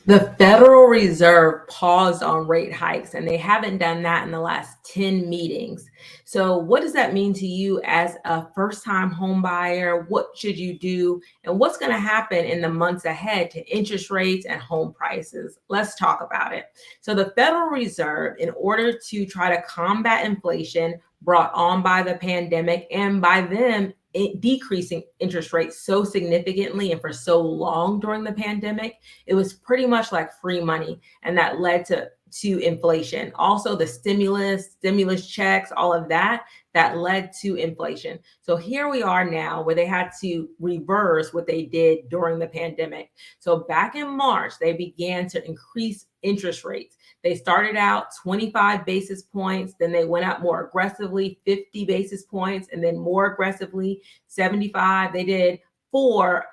The Federal Reserve paused on rate hikes, and they haven't done that in the last 10 meetings. So, what does that mean to you as a first time home buyer? What should you do? And what's going to happen in the months ahead to interest rates and home prices? Let's talk about it. So, the Federal Reserve, in order to try to combat inflation brought on by the pandemic and by them decreasing interest rates so significantly and for so long during the pandemic, it was pretty much like free money, and that led to inflation. Also, the stimulus checks, all of that, that led to inflation. So here we are now where they had to reverse what they did during the pandemic. So back in March, they began to increase interest rates. They started out 25 basis points, then they went up more aggressively, 50 basis points, and then more aggressively, 75. They did four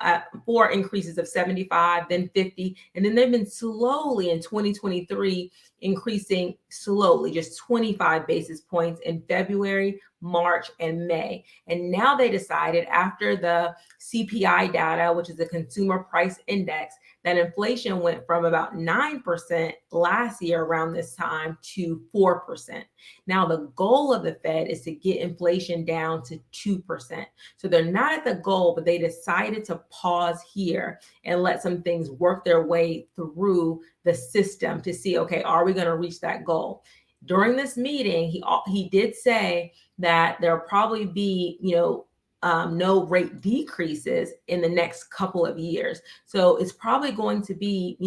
increases of 75, then 50, and then they've been slowly in 2023 increasing slowly, just 25 basis points in February, March, and May. And now they decided after the CPI data, which is the Consumer Price Index, that inflation went from about 9% last year around this time to 4%. Now, the goal of the Fed is to get inflation down to 2%. So they're not at the goal, but they decided to pause here and let some things work their way through the system to see, okay, are we going to reach that goal? During this meeting, he did say that there'll probably be, no rate decreases in the next couple of years. So it's probably going to be,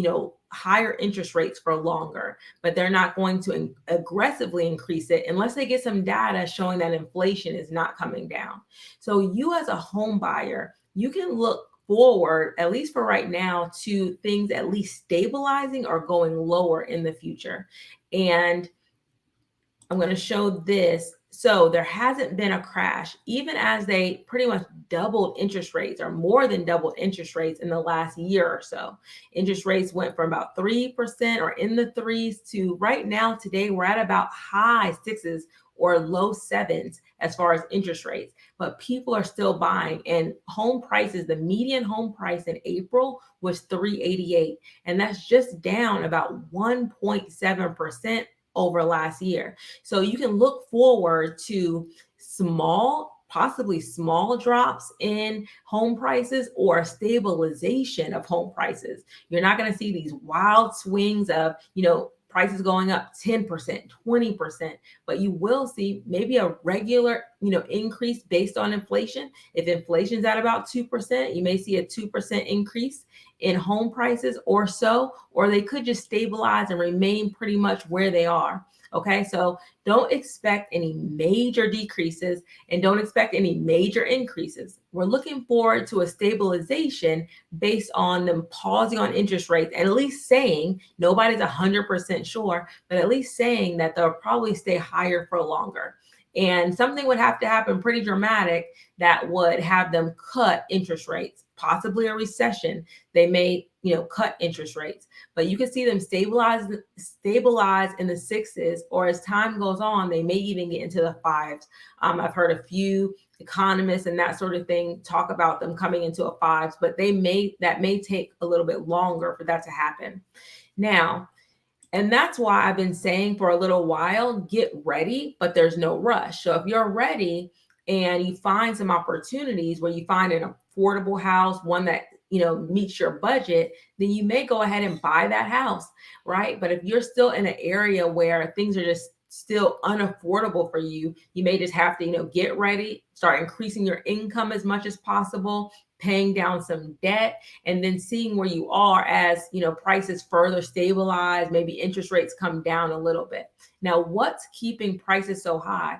higher interest rates for longer, but they're not going to aggressively increase it unless they get some data showing that inflation is not coming down. So you as a home buyer, you can look forward, at least for right now, to things at least stabilizing or going lower in the future. And I'm going to show this. So there hasn't been a crash, even as they pretty much doubled interest rates or more than doubled interest rates in the last year or so. Interest rates went from about 3% or in the threes to right now, today, we're at about high sixes or low sevens as far as interest rates. But people are still buying, and home prices, the median home price in April was 388, and that's just down about 1.7% over last year. So you can look forward to possibly small drops in home prices or a stabilization of home prices. You're not going to see these wild swings of, prices going up 10%, 20%, but you will see maybe a regular, increase based on inflation. If inflation's at about 2%, you may see a 2% increase in home prices or so, or they could just stabilize and remain pretty much where they are. Okay, so don't expect any major decreases and don't expect any major increases. We're looking forward to a stabilization based on them pausing on interest rates and at least saying, nobody's 100% sure, but at least saying that they'll probably stay higher for longer. And something would have to happen pretty dramatic that would have them cut interest rates, possibly a recession. They may, cut interest rates, but you can see them stabilize in the sixes, or as time goes on, they may even get into the fives. I've heard a few economists and that sort of thing talk about them coming into a fives, but that may take a little bit longer for that to happen. Now, and that's why I've been saying for a little while, get ready, but there's no rush. So if you're ready and you find some opportunities where you find an affordable house, one that meets your budget, then you may go ahead and buy that house, right? But if you're still in an area where things are just still unaffordable for you, you may just have to, get ready, start increasing your income as much as possible, paying down some debt, and then seeing where you are as, prices further stabilize, maybe interest rates come down a little bit. Now, what's keeping prices so high?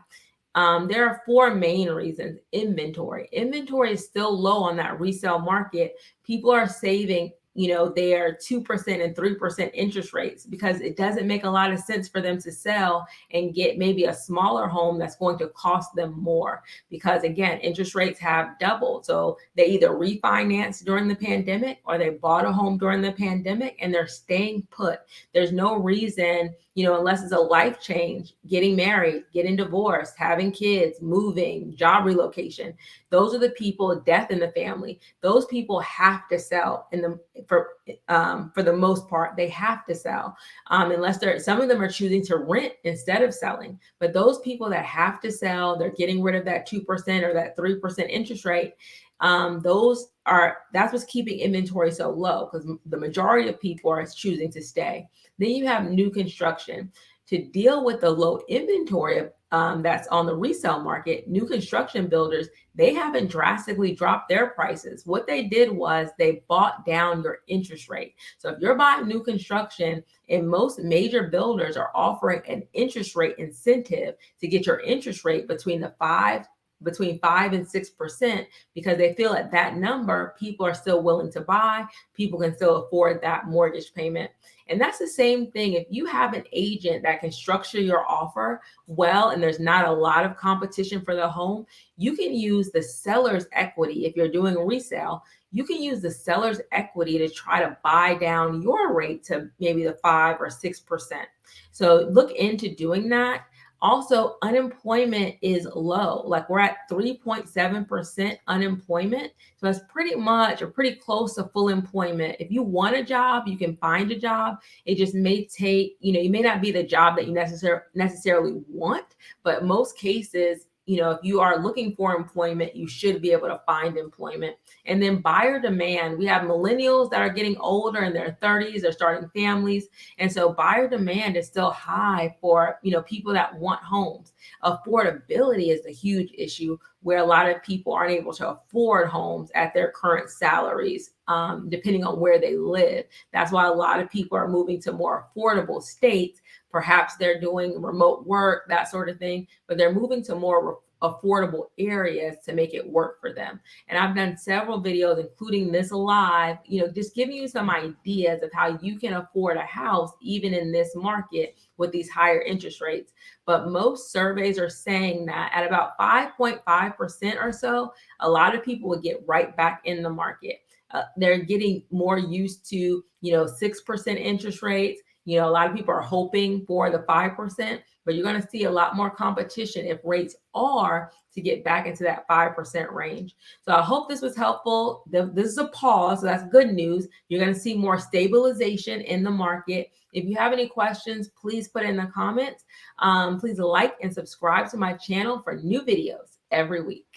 There are four main reasons. Inventory is still low on that resale market. People are saving, their 2% and 3% interest rates because it doesn't make a lot of sense for them to sell and get maybe a smaller home that's going to cost them more because, again, interest rates have doubled. So they either refinanced during the pandemic or they bought a home during the pandemic and they're staying put. There's no reason, unless it's a life change, getting married, getting divorced, having kids, moving, job relocation. Those are the people, death in the family. Those people have to sell for the most part, they have to sell, unless some of them are choosing to rent instead of selling. But those people that have to sell, they're getting rid of that 2% or that 3% interest rate. That's what's keeping inventory so low, because the majority of people are choosing to stay. Then you have new construction. To deal with the low inventory that's on the resale market, new construction builders, they haven't drastically dropped their prices. What they did was they bought down your interest rate. So if you're buying new construction, and most major builders are offering an interest rate incentive to get your interest rate between 5 and 6%, because they feel at that number, people are still willing to buy, people can still afford that mortgage payment. And that's the same thing. If you have an agent that can structure your offer well, and there's not a lot of competition for the home, you can use the seller's equity. If you're doing a resale, you can use the seller's equity to try to buy down your rate to maybe the 5 or 6%. So look into doing that. Also, unemployment is low. Like, we're at 3.7% unemployment. So that's pretty much or pretty close to full employment. If you want a job, you can find a job. It just may take, you may not be the job that you necessarily want, but most cases, if you are looking for employment, you should be able to find employment. And then buyer demand, we have millennials that are getting older in their 30s, they're starting families. And so buyer demand is still high for, people that want homes. Affordability is a huge issue, where a lot of people aren't able to afford homes at their current salaries, depending on where they live. That's why a lot of people are moving to more affordable states. Perhaps they're doing remote work, that sort of thing, but they're moving to more affordable areas to make it work for them. And I've done several videos, including this live, just giving you some ideas of how you can afford a house even in this market with these higher interest rates. But most surveys are saying that at about 5.5% or so, a lot of people would get right back in the market. They're getting more used to, 6% interest rates. A lot of people are hoping for the 5%, but you're going to see a lot more competition if rates are to get back into that 5% range. So I hope this was helpful. This is a pause, so that's good news. You're going to see more stabilization in the market. If you have any questions, please put in the comments. Please like and subscribe to my channel for new videos every week.